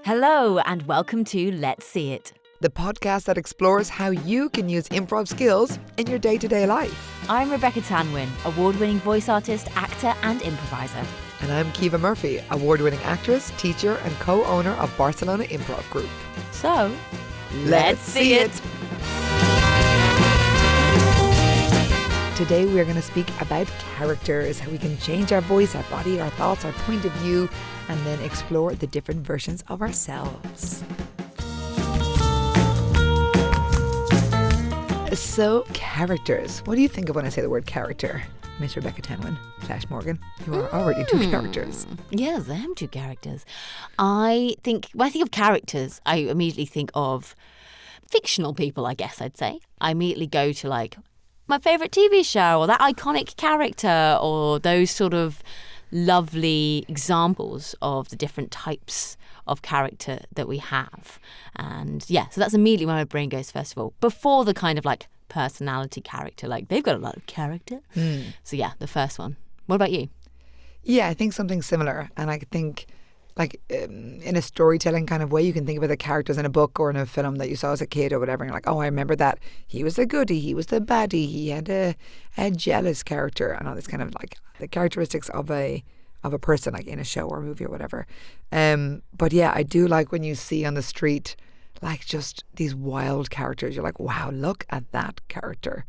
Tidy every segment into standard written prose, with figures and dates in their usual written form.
Hello and welcome to Let's See It, the podcast that explores how you can use improv skills in your day-to-day life. I'm Rebecca Tanwin, award-winning voice artist, actor and improviser. And I'm Kiva Murphy, award-winning actress, teacher and co-owner of Barcelona Improv Group. So, let's see it. Today we are going to speak about characters, how we can change our voice, our body, our thoughts, our point of view, and then explore the different versions of ourselves. So, characters. What do you think of when I say the word character? Miss Rebecca Tanwin / Morgan, you are already two characters. Yes, I am two characters. When I think of characters, I immediately think of fictional people, I guess I'd say. I immediately go to my favourite TV show or that iconic character or those sort of lovely examples of the different types of character that we have. And yeah, so that's immediately where my brain goes first of all, before the kind of personality character. They've got a lot of character. So yeah, the first one. What about you? Yeah, I think something similar. And I think in a storytelling kind of way, you can think about the characters in a book or in a film that you saw as a kid or whatever. And you're like, oh, I remember that. He was the goodie. He was the baddie. He had a jealous character and all this kind of the characteristics of a person in a show or a movie or whatever. But yeah, I do like when you see on the street just these wild characters. You're like, wow, look at that character.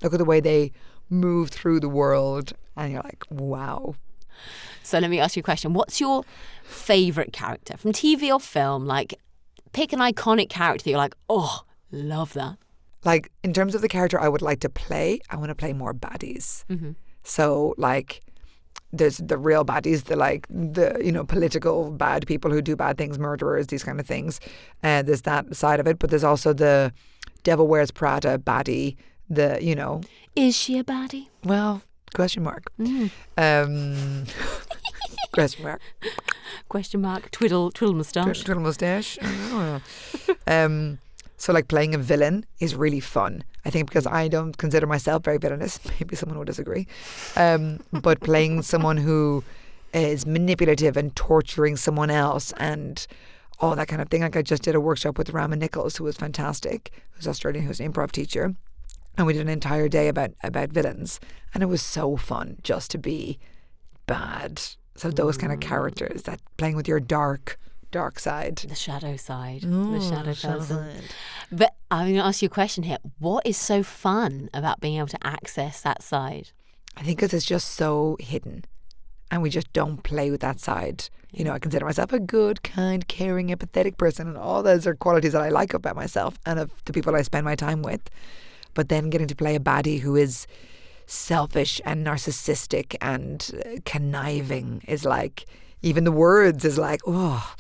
Look at the way they move through the world. And you're like, wow. So let me ask you a question. What's your favourite character from TV or film? Pick an iconic character that you're like, oh, love that. In terms of the character I would like to play, I want to play more baddies. Mm-hmm. So there's the real baddies, the political bad people who do bad things, murderers, these kind of things. There's that side of it, but there's also the Devil Wears Prada baddie. Is she a baddie? Well, question mark. Question mark. Question mark. Twiddle moustache. Twiddle moustache. So playing a villain is really fun. I think because I don't consider myself very villainous. Maybe someone will disagree. But playing someone who is manipulative and torturing someone else and all that kind of thing. I just did a workshop with Rama Nichols, who was fantastic, who's Australian, who's an improv teacher. And we did an entire day about villains. And it was so fun just to be bad. So those kind of characters, that playing with your dark side. The shadow side. The shadow side. But I'm going to ask you a question here. What is so fun about being able to access that side? I think because it's just so hidden. And we just don't play with that side. I consider myself a good, kind, caring, empathetic person. And all those are qualities that I like about myself and of the people I spend my time with. But then getting to play a baddie who is selfish and narcissistic and conniving is even the words is oh,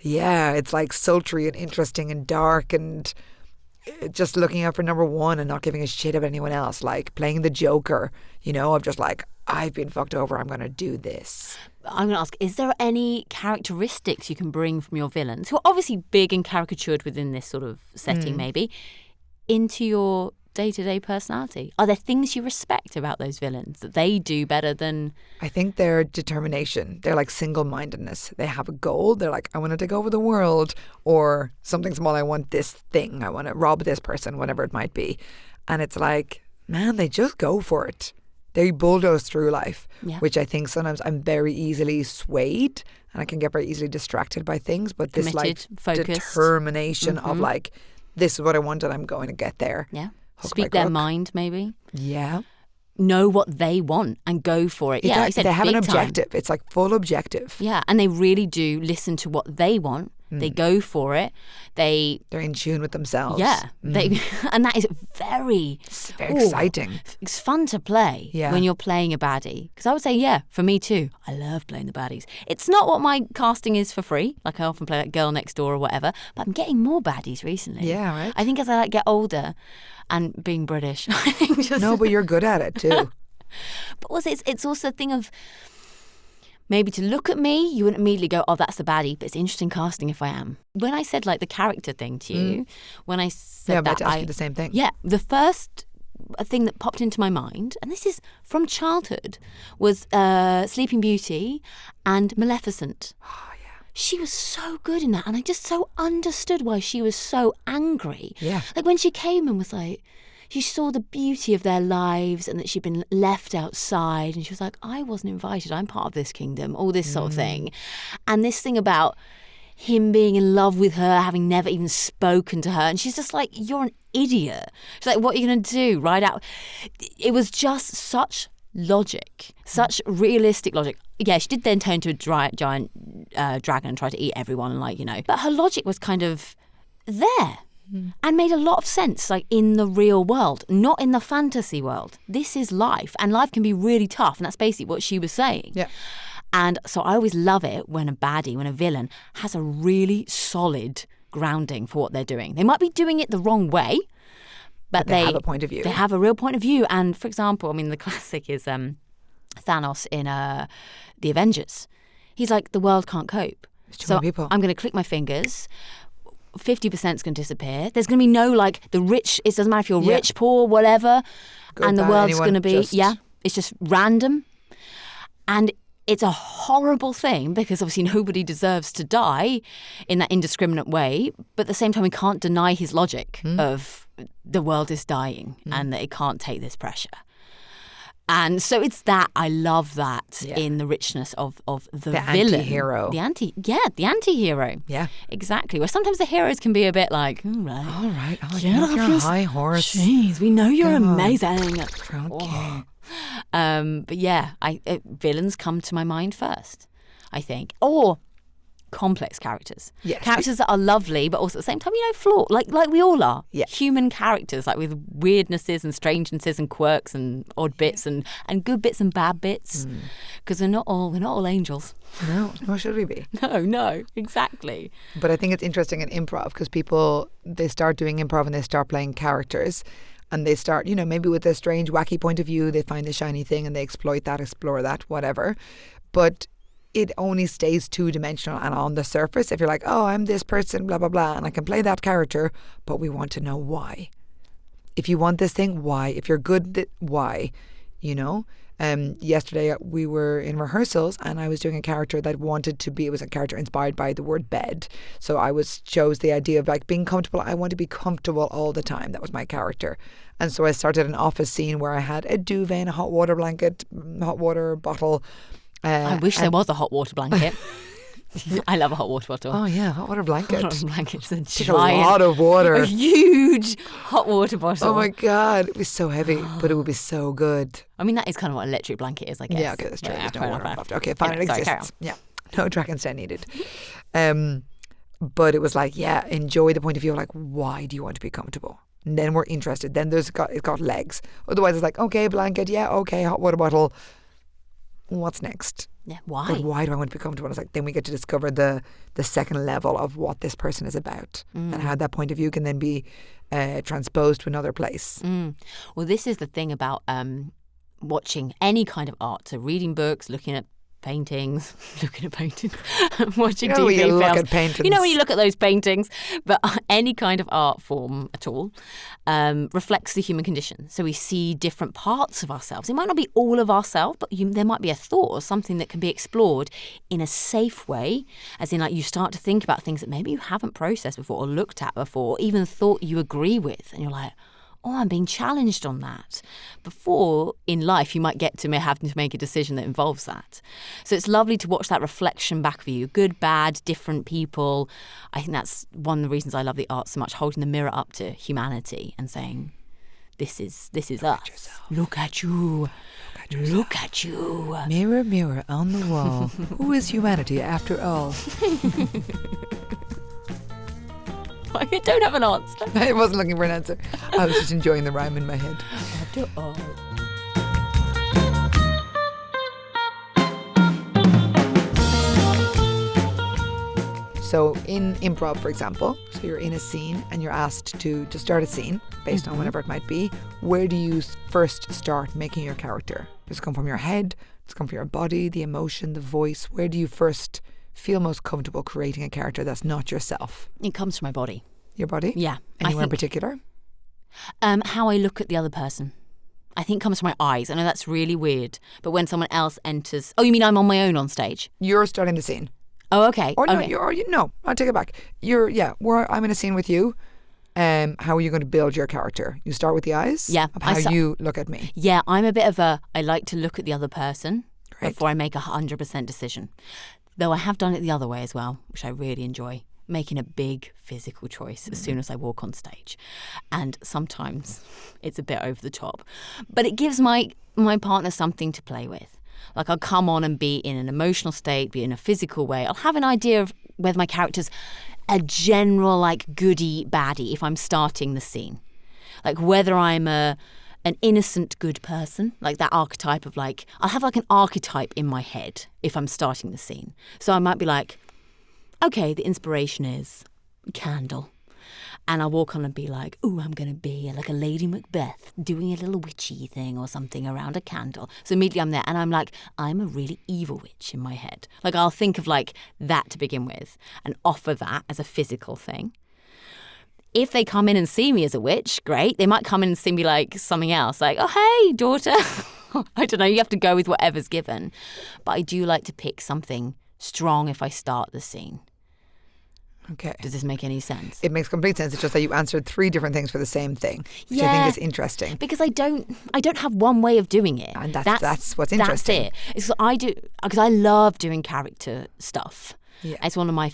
yeah, it's sultry and interesting and dark and just looking out for number one and not giving a shit about anyone else. Playing the Joker, of just I've been fucked over, I'm going to do this. I'm going to ask, is there any characteristics you can bring from your villains, who are obviously big and caricatured within this sort of setting maybe, into your day-to-day personality? Are there things you respect about those villains that they do better than? I think their determination. They're single-mindedness. They have a goal. They're I want to take over the world, or something small. I want this thing. I want to rob this person, whatever it might be. And it's man, they just go for it. They bulldoze through life, which I think sometimes I'm very easily swayed and I can get very easily distracted by things. But this committed, focused determination of this is what I want and I'm going to get there. Yeah. Speak their mind, maybe. Yeah. Know what they want and go for it. They have an objective. It's full objective. Yeah, and they really do listen to what they want. They go for it. They're in tune with themselves. Yeah, and that is very exciting. It's fun to play when you're playing a baddie. Because I would say, for me too. I love playing the baddies. It's not what my casting is for free. I often play Girl Next Door or whatever. But I'm getting more baddies recently. Yeah, right. I think as I get older and being British, no, but you're good at it too. But also, it's also a thing of. Maybe to look at me, you wouldn't immediately go, oh, that's the baddie, but it's interesting casting if I am. When I said the character thing to you, when I said I'm about to ask you the same thing. Yeah, the first thing that popped into my mind, and this is from childhood, was Sleeping Beauty and Maleficent. Oh, yeah. she was so good in that. And I just so understood why she was so angry. Yeah. Like when she came and was like, she saw the beauty of their lives and that she'd been left outside. And she was like, I wasn't invited. I'm part of this kingdom, all this sort of thing. And this thing about him being in love with her, having never even spoken to her. And she's just like, you're an idiot. She's like, what are you going to do? Ride out? It was just such logic, such realistic logic. Yeah, she did then turn into a giant dragon and try to eat everyone, like, you know. But her logic was kind of there. And made a lot of sense, like in the real world, not in the fantasy world. This is life, and life can be really tough, and that's basically what she was saying. Yeah. And so I always love it when a villain has a really solid grounding for what they're doing. They might be doing it the wrong way, but they have a point of view. They have a real point of view. And for example, I mean, the classic is Thanos in the Avengers. He's like, the world can't cope. There's too many people. I'm going to click my fingers. 50% is going to disappear. There's going to be no, like, the rich, it doesn't matter if you're rich, poor, whatever, Good, and the bad, world's anyone, going to be, just... it's just random. And it's a horrible thing because obviously nobody deserves to die in that indiscriminate way, but at the same time we can't deny his logic of the world is dying and that it can't take this pressure. And so it's that, I love that in the richness of the villain. Anti-hero. The anti-hero. Yeah. Exactly. Where sometimes the heroes can be a bit like, all right. Oh, get off your high horse. Jeez, we know you're Come on. amazing. Okay. But yeah, villains come to my mind first, I think. Or complex characters. Yes. Characters that are lovely, but also at the same time, you know, flawed, like we all are. Yeah. Human characters, like with weirdnesses and strangenesses and quirks and odd bits and good bits and bad bits. Because we're not all angels. No, nor should we be. No, exactly. But I think it's interesting in improv because people, they start doing improv and they start playing characters and they start, you know, maybe with a strange, wacky point of view, they find a shiny thing and they exploit that, explore that, whatever. But it only stays two-dimensional and on the surface. If you're like, oh, I'm this person, blah, blah, blah, and I can play that character, but we want to know why. If you want this thing, why? If you're good, why? You know? Yesterday we were in rehearsals and I was doing a character that wanted to be, it was a character inspired by the word bed. So I chose the idea of like being comfortable. I want to be comfortable all the time. That was my character. And so I started an office scene where I had a duvet and a hot water blanket, hot water bottle. I wish there was a hot water blanket. I love a hot water bottle. Oh yeah, hot water blanket. Hot water blanket is a Take giant, a lot of water. a huge hot water bottle. Oh my God, it'd be so heavy, but it would be so good. I mean, that is kind of what an electric blanket is, I guess. Yeah, okay, that's true. Yeah, There's no water involved. Okay, fine, Anyway, it sorry, exists. Yeah, no Dragonstein needed. But it was like, yeah, enjoy the point of view of like, why do you want to be comfortable? And then we're interested. Then it got legs. Otherwise, it's like, okay, blanket, yeah, okay, hot water bottle. What's next? Yeah, why? But why do I want to be comfortable? It's like then we get to discover the second level of what this person is about and how that point of view can then be transposed to another place. Well, this is the thing about watching any kind of art. So reading books, looking at paintings, watching You know, TV when you films. look at paintings. You know when you look at those paintings, but any kind of art form at all reflects the human condition. So we see different parts of ourselves. It might not be all of ourselves, but there might be a thought or something that can be explored in a safe way, as in like you start to think about things that maybe you haven't processed before or looked at before, or even thought you agree with, and you're like, oh, I'm being challenged on that. Before in life, you might get to having to make a decision that involves that. So it's lovely to watch that reflection back of you, good, bad, different people. I think that's one of the reasons I love the art so much, holding the mirror up to humanity and saying, this is us. Look at you. Look at you. Mirror, mirror on the wall. Who is humanity after all? I don't have an answer. I wasn't looking for an answer. I was just enjoying the rhyme in my head. After all. So in improv, for example, so you're in a scene and you're asked to start a scene based on whatever it might be. Where do you first start making your character? Does it come from your head? Does it come from your body, the emotion, the voice? Where do you first feel most comfortable creating a character that's not yourself? It comes from my body. Your body? Yeah. Anywhere in particular? How I look at the other person. I think comes from my eyes. I know that's really weird, but when someone else enters... Oh, you mean I'm on my own on stage? You're starting the scene. Oh, okay. Or no, okay. no, I'll take it back. I'm in a scene with you. How are you going to build your character? You start with the eyes? Yeah, Of how you look at me. Yeah, I'm a bit of I like to look at the other person Great. before I make 100% decision. Though I have done it the other way as well, which I really enjoy. Making a big physical choice as soon as I walk on stage. And sometimes it's a bit over the top. But it gives my partner something to play with. Like I'll come on and be in an emotional state, be in a physical way. I'll have an idea of whether my character's a general like goody baddie if I'm starting the scene. Like whether I'm an innocent good person, like that archetype of like, I'll have like an archetype in my head if I'm starting the scene. So I might be like, okay, the inspiration is candle. And I'll walk on and be like, ooh, I'm going to be like a Lady Macbeth doing a little witchy thing or something around a candle. So immediately I'm there and I'm like, I'm a really evil witch in my head. Like I'll think of like that to begin with and offer that as a physical thing. If they come in and see me as a witch, great. They might come in and see me like something else, like, oh, hey, daughter. I don't know, you have to go with whatever's given. But I do like to pick something strong if I start the scene. Okay. Does this make any sense? It makes complete sense. It's just that you answered 3 different things for the same thing, which I think is interesting. Because I don't have one way of doing it. And that's what's interesting. That's it. It's I do because I love doing character stuff. Yeah. It's one of my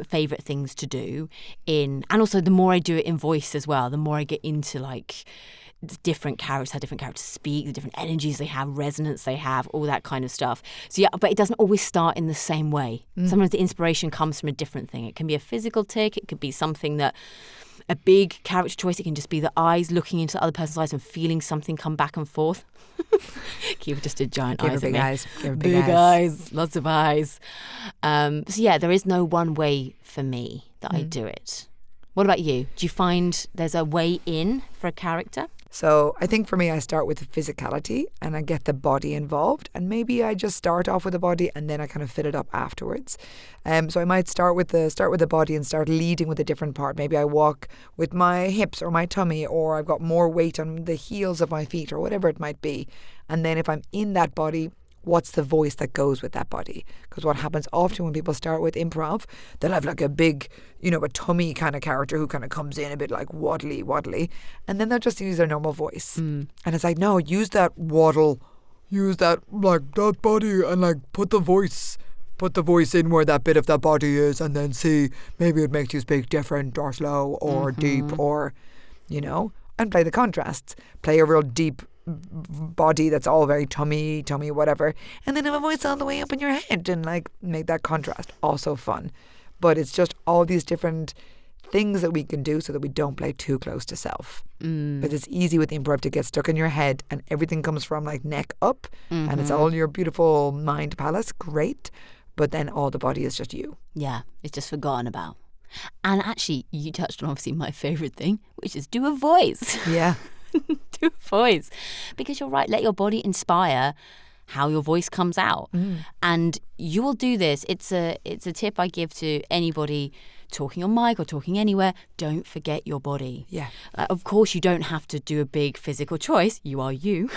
favorite things to do and also the more I do it in voice as well, the more I get into like different characters, how different characters speak, the different energies they have, resonance they have, all that kind of stuff. So yeah, but it doesn't always start in the same way. Sometimes the inspiration comes from a different thing. It can be a physical tick, it could be something that a big character choice, it can just be the eyes looking into the other person's eyes and feeling something come back and forth. Kiva just did giant eyes at me. Eyes. Big eyes, lots of eyes. So yeah, there is no one way for me that I do it. What about you? Do you find there's a way in for a character? So I think for me, I start with the physicality and I get the body involved. And maybe I just start off with the body and then I kind of fill it up afterwards. So I might start with the body and start leading with a different part. Maybe I walk with my hips or my tummy, or I've got more weight on the heels of my feet or whatever it might be. And then if I'm in that body, what's the voice that goes with that body? Because what happens often when people start with improv, they'll have like a big, a tummy kind of character who kind of comes in a bit like waddly, and then they'll just use their normal voice. And it's like, no, use that waddle, use that like that body, and like put the voice in where that bit of that body is, and then see, maybe it makes you speak different or slow or deep or, and play the contrasts. Play a real deep body that's all very tummy whatever, and then have a voice all the way up in your head and like make that contrast. Also fun. But it's just all these different things that we can do so that we don't play too close to self. But it's easy with improv to get stuck in your head and everything comes from like neck up and it's all your beautiful mind palace. Great. But then all the body is just you. Yeah, it's just forgotten about. And actually, you touched on obviously my favourite thing, which is do a voice. Yeah. Do a voice. Because you're right, let your body inspire how your voice comes out. And you will do this. It's a tip I give to anybody talking on mic or talking anywhere. Don't forget your body. Yeah. Of course, you don't have to do a big physical choice. You are you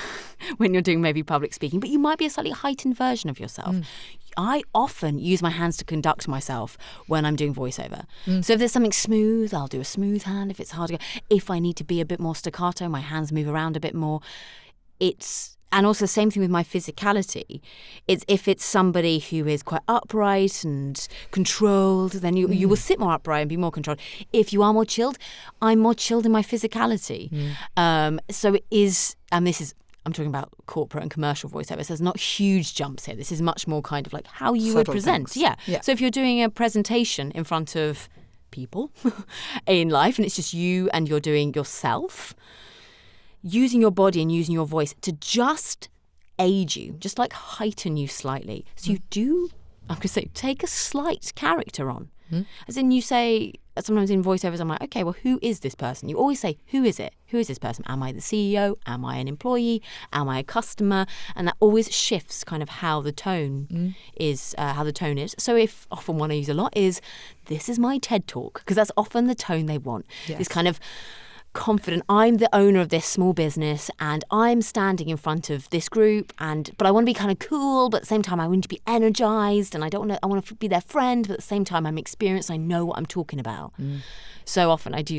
when you're doing maybe public speaking, but you might be a slightly heightened version of yourself. I often use my hands to conduct myself when I'm doing voiceover. So if there's something smooth, I'll do a smooth hand. If it's hard to go, if I need to be a bit more staccato, my hands move around a bit more. And also the same thing with my physicality. It's if it's somebody who is quite upright and controlled, then you will sit more upright and be more controlled. If you are more chilled, I'm more chilled in my physicality. So it is, and this is, I'm talking about corporate and commercial voiceover. So there's not huge jumps here. This is much more kind of like how you would present. Yeah. So if you're doing a presentation in front of people in life and it's just you and you're doing yourself, using your body and using your voice to just aid you, just like heighten you slightly. So you do, I'm going to say, take a slight character on. As in you say, sometimes in voiceovers, I'm like, okay, well, who is this person? You always say, who is it? Who is this person? Am I the CEO? Am I an employee? Am I a customer? And that always shifts kind of how the tone is, So if often one I use a lot is, this is my TED Talk, because that's often the tone they want. This kind of confident. I'm the owner of this small business and I'm standing in front of this group but I want to be kind of cool, but at the same time I want to be energized and I want to be their friend, but at the same time I'm experienced and I know what I'm talking about. So often I do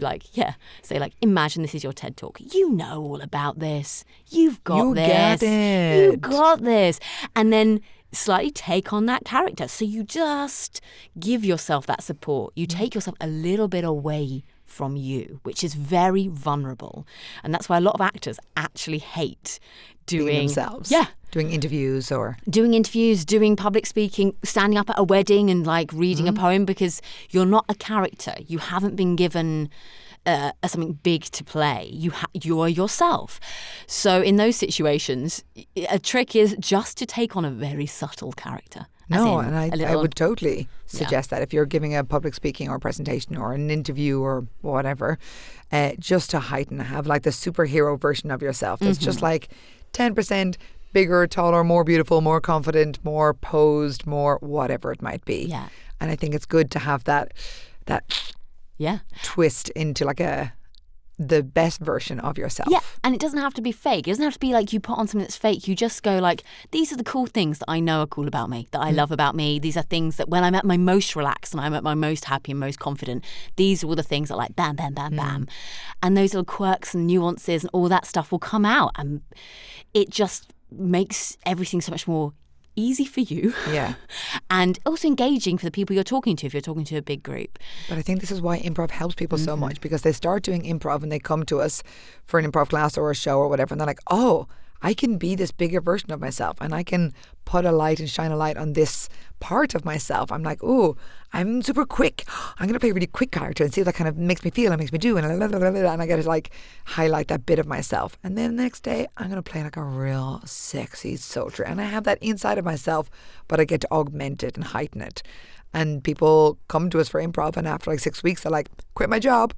say imagine this is your TED Talk. You know all about this. You've got this. Get it. You got this. And then slightly take on that character. So you just give yourself that support. You take yourself a little bit away from you, which is very vulnerable. And that's why a lot of actors actually hate Being themselves. Yeah. Doing interviews, doing public speaking, standing up at a wedding and reading a poem, because you're not a character. You haven't been given something big to play. You're yourself. So in those situations, a trick is just to take on a very subtle character. No, and I would totally suggest that if you're giving a public speaking or presentation or an interview or whatever, just to heighten, have the superhero version of yourself. That's just 10% bigger, taller, more beautiful, more confident, more posed, more whatever it might be. Yeah. And I think it's good to have that twist into the best version of yourself. Yeah, and it doesn't have to be fake. It doesn't have to be you put on something that's fake. You just go these are the cool things that I know are cool about me, that I love about me. These are things that when I'm at my most relaxed and I'm at my most happy and most confident, these are all the things that bam, bam, bam, bam. And those little quirks and nuances and all that stuff will come out. And it just makes everything so much more easy for you. Yeah. And also engaging for the people you're talking to if you're talking to a big group. But I think this is why improv helps people so much, because they start doing improv and they come to us for an improv class or a show or whatever, and they're like, oh, I can be this bigger version of myself and I can put a light and shine a light on this part of myself. I'm like, oh, I'm super quick. I'm going to play a really quick character and see if that kind of makes me feel and makes me do. And I get to highlight that bit of myself. And then the next day, I'm going to play a real sexy soldier. And I have that inside of myself, but I get to augment it and heighten it. And people come to us for improv, and after 6 weeks, they're like, quit my job,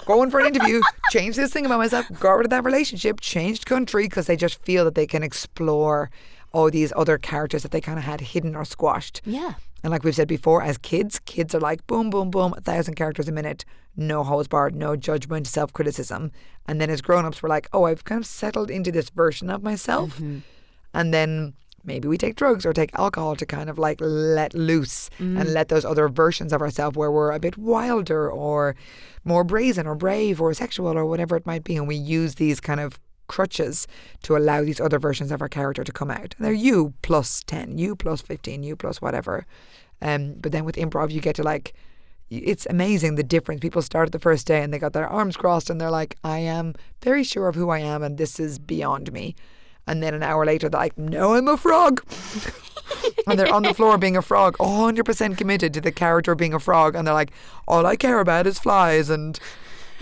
going for an interview, change this thing about myself, got rid of that relationship, changed country, because they just feel that they can explore all these other characters that they kind of had hidden or squashed. Yeah. And like we've said before, as kids are like, boom, boom, boom, 1,000 characters a minute, no holds barred, no judgment, self-criticism. And then as grown-ups, we're like, oh, I've kind of settled into this version of myself. And then maybe we take drugs or take alcohol to kind of let loose and let those other versions of ourselves where we're a bit wilder or more brazen or brave or sexual or whatever it might be. And we use these kind of crutches to allow these other versions of our character to come out. And they're you plus 10, you plus 15, you plus whatever. But then with improv, you get to it's amazing the difference. People started the first day and they got their arms crossed and they're like, I am very sure of who I am and this is beyond me. And then an hour later, they're like, no, I'm a frog. And they're on the floor being a frog, 100% committed to the character being a frog. And they're like, all I care about is flies and,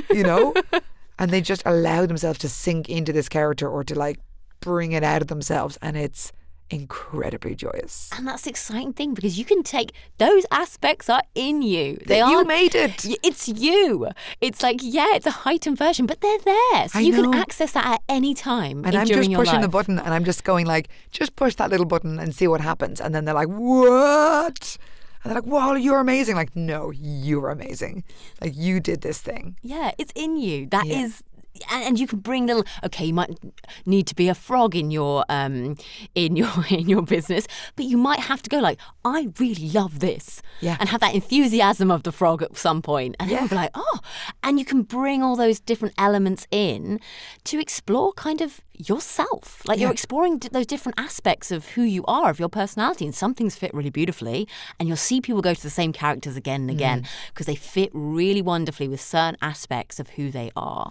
and they just allow themselves to sink into this character or to bring it out of themselves. And it's incredibly joyous. And that's the exciting thing, because you can take those aspects are in you. You made it. It's you. It's it's a heightened version, but they're there. So you can access that at any time. And I'm just pushing the button and I'm just going just push that little button and see what happens. And then they're like, what? And they're like, wow, you're amazing. No, you're amazing. You did this thing. Yeah, it's in you. That is. And you can bring little. Okay, you might need to be a frog in your in your business, but you might have to go I really love this, and have that enthusiasm of the frog at some point, and then be like, oh, and you can bring all those different elements in to explore kind of yourself. You're exploring those different aspects of who you are, of your personality, and some things fit really beautifully, and you'll see people go to the same characters again and again because they fit really wonderfully with certain aspects of who they are.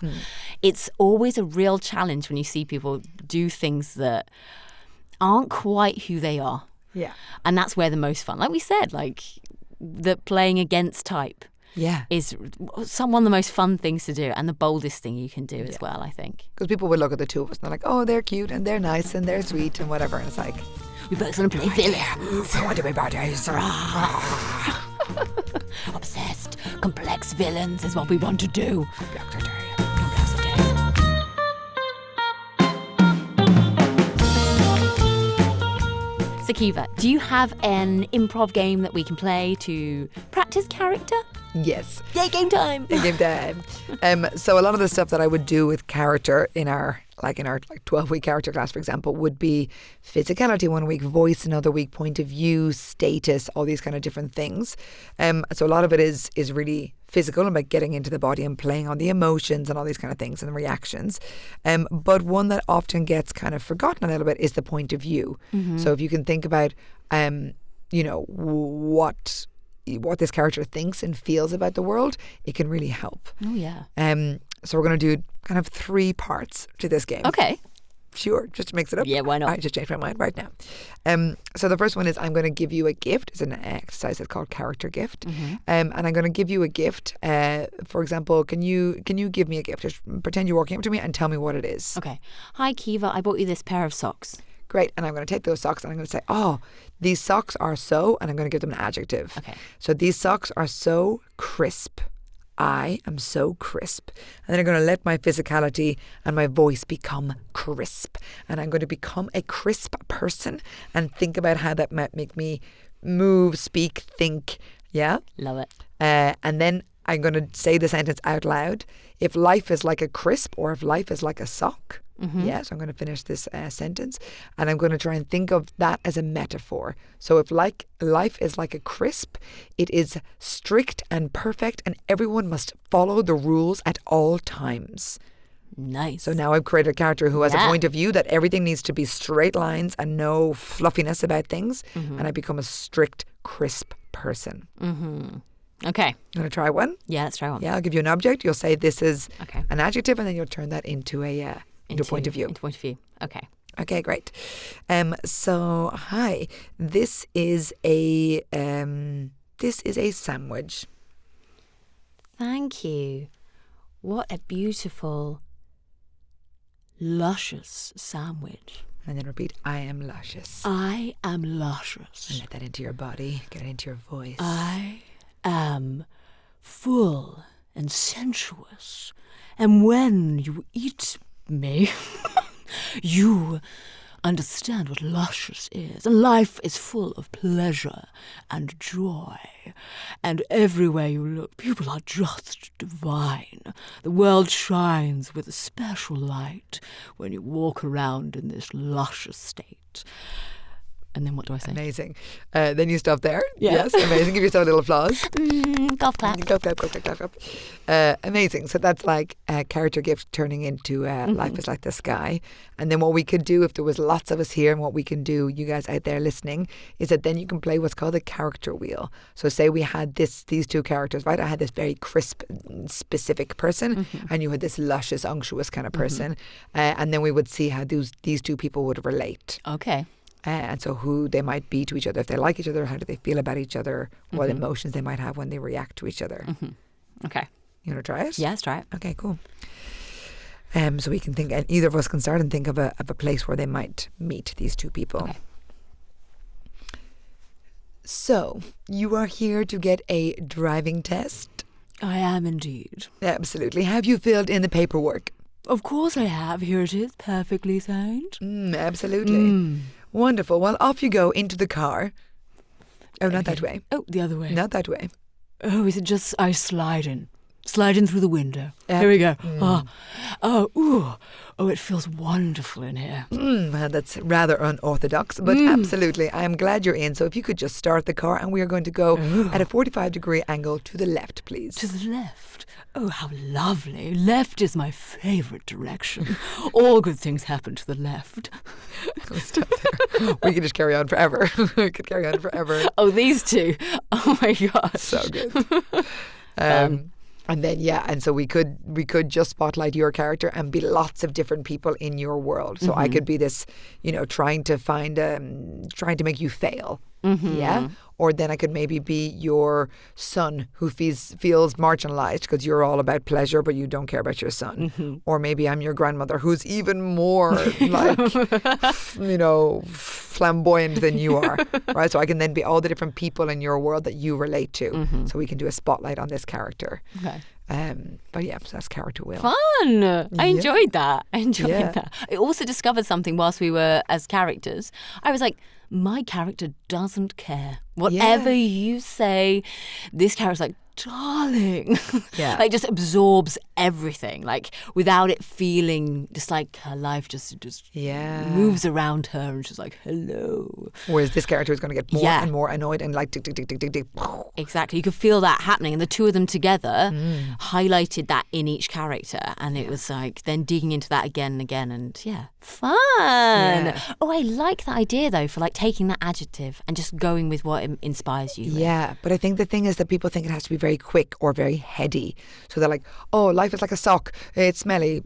It's always a real challenge when you see people do things that aren't quite who they are. Yeah. And that's where the most fun, like we said, the playing against type is one of the most fun things to do and the boldest thing you can do as well, I think. Because people would look at the two of us and they're like, oh, they're cute and they're nice and they're sweet and whatever. And it's we both want to play villains. I want to be baddies. Obsessed, complex villains is what we want to do. So So Kiva, do you have an improv game that we can play to practice character? Yes. Yay, game time! Game time. So a lot of the stuff that I would do with character in our 12-week character class, for example, would be physicality one week, voice another week, point of view, status, all these kind of different things. So a lot of it is really physical, about getting into the body and playing on the emotions and all these kind of things and the reactions. But one that often gets kind of forgotten a little bit is the point of view. So if you can think about, what this character thinks and feels about the world, it can really help. Oh, yeah. So we're going to do kind of 3 parts to this game. Okay. Sure, just to mix it up. Yeah, why not? I just changed my mind right now. So the first one is I'm going to give you a gift. It's an exercise that's called character gift. And I'm going to give you a gift. For example, can you give me a gift? Just pretend you're walking up to me and tell me what it is. Okay. Hi, Kiva. I bought you this pair of socks. Great. And I'm going to take those socks and I'm going to say, oh, these socks are so, and I'm going to give them an adjective. Okay. So these socks are so crisp. I am so crisp. And then I'm going to let my physicality and my voice become crisp. And I'm going to become a crisp person and think about how that might make me move, speak, think. Yeah? Love it. And then I'm going to say the sentence out loud. If life is like a crisp or if life is like a sock. Yeah, so I'm going to finish this sentence and I'm going to try and think of that as a metaphor. So if life is like a crisp, it is strict and perfect and everyone must follow the rules at all times. Nice. So now I've created a character who has a point of view that everything needs to be straight lines and no fluffiness about things. And I become a strict, crisp person. Okay. You want to try one? Yeah, let's try one. Yeah, I'll give you an object. You'll say this is Okay. an adjective and then you'll turn that into a point of view. Into point of view. Okay. Okay, great. So hi, this is a sandwich. Thank you. What a beautiful, luscious sandwich. And then repeat, I am luscious. I am luscious. And let that into your body, get it into your voice. I am full and sensuous. And when you eat me, you understand what luscious is. And life is full of pleasure and joy. And everywhere you look, people are just divine. The world shines with a special light when you walk around in this luscious state. And then what do I say? Amazing. Then you stop there. Yeah. Yes, amazing. Give yourself a little applause. Golf clap. Golf clap. Amazing. So that's like a character gift turning into life is like the sky. And then what we could do if there was lots of us here and what we can do, you guys out there listening, is that then you can play what's called a character wheel. So say we had these 2 characters, right? I had this very crisp, specific person and you had this luscious, unctuous kind of person. And then we would see how these 2 people would relate. Okay. And so who they might be to each other, if they like each other, how do they feel about each other, what emotions they might have when they react to each other. Okay. You want to try it? Yeah, let's try it. Okay, cool. So we can think, and either of us can start and think of a place where they might meet these 2 people. Okay. So, you are here to get a driving test? I am indeed. Absolutely. Have you filled in the paperwork? Of course I have. Here it is, perfectly signed. Absolutely. Wonderful. Well, off you go into the car. Oh, not that way. Oh, the other way. Not that way. Oh, is it just I slide in? Slide in through the window. Here we go. Oh, it feels wonderful in here. Well, that's rather unorthodox, but absolutely. I am glad you're in. So if you could just start the car and we are going to go at a 45-degree angle to the left, please. To the left. Oh, how lovely. Left is my favourite direction. All good things happen to the left. Stop there. We could just carry on forever. We could carry on forever. Oh, these 2. Oh my gosh. So good. And then and so we could just spotlight your character and be lots of different people in your world. So I could be this, trying to make you fail. Yeah. Or then I could maybe be your son who feels marginalized because you're all about pleasure, but you don't care about your son. Or maybe I'm your grandmother who's even more flamboyant than you are. Right. So I can then be all the different people in your world that you relate to. So we can do a spotlight on this character. Okay. But yeah, so that's character wheel. Fun. I enjoyed that. I enjoyed that. I also discovered something whilst we were as characters. I was like, my character doesn't care. Whatever you say, this character's like, darling. Yeah. Like, just absorbs everything. Like, without it feeling just like her life just moves around her and she's like, hello. Whereas this character is going to get more and more annoyed and like tick, tick, tick, tick, tick, tick. Exactly. You could feel that happening. And the two of them together highlighted that in each character. And it was like then digging into that again and again. And fun. Yeah. Oh, I like that idea, though, for like taking that adjective and just going with what inspires you. Yeah, but I think the thing is that people think it has to be very quick or very heady. So they're like, oh, life is like a sock. It's smelly.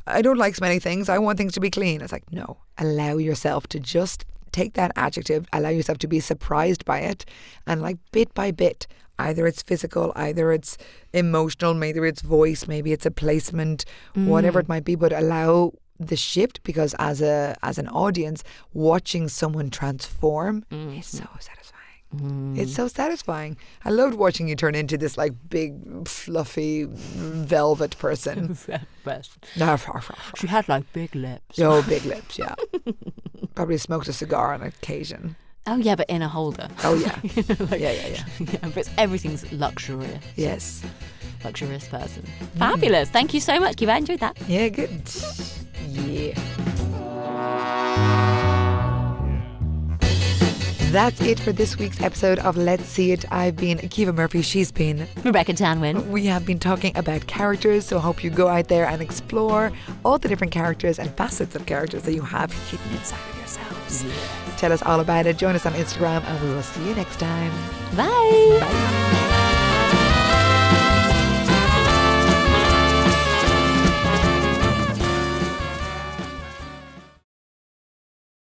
I don't like smelly things. I want things to be clean. It's like, no, allow yourself to just take that adjective, allow yourself to be surprised by it, and like bit by bit, either it's physical, either it's emotional, maybe it's voice, maybe it's a placement, whatever it might be, but allow the shift, because as an audience, watching someone transform is so satisfying. It's so satisfying. I loved watching you turn into this like big, fluffy, velvet person. She had like big lips. Oh, big lips, yeah. Probably smoked a cigar on occasion. Oh, yeah, but in a holder. Oh, yeah. Like, Yeah. But everything's luxurious. Yes. Luxurious person. Fabulous. Thank you so much, Kiva. I enjoyed that. Yeah, good. Yeah. That's it for this week's episode of Let's See It. I've been Kiva Murphy. She's been Rebecca Tanwin. We have been talking about characters, so I hope you go out there and explore all the different characters and facets of characters that you have hidden inside of yourselves. Tell us all about it. Join us on Instagram and we will see you next time. Bye. Bye.